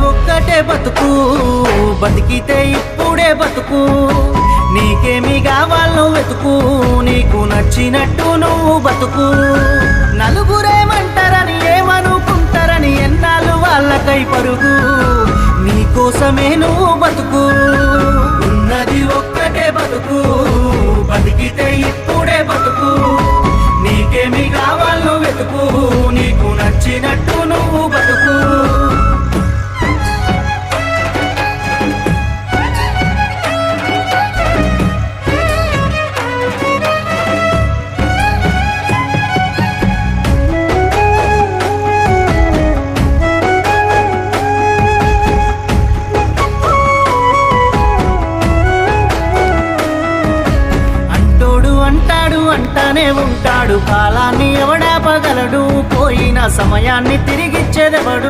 ఒక్కటే బతుకు, బతికితే ఇప్పుడే బతుకు. నీకేమి కావాలో వెతుకు, నీకు నచ్చినట్టు నువ్వు బతుకు. నలుగురేమంటారని ఏమనుకుంటారని ఎన్నాళ్ళు వాళ్ళకై పరుగు. నీకోసమే నువ్వు బతుకు, ఉన్నది ఒక్కటే బతుకు. బతికితే ఇప్పుడే బతుకు. నీకేమి కావాలో వెతుకు, నీకు నచ్చినట్టు నువ్వు బతుకు. అంటానే ఉంటాడు, కాలాన్ని ఎవడాపగలడు, పోయిన సమయాన్ని తిరిగిచ్చేదెవడు.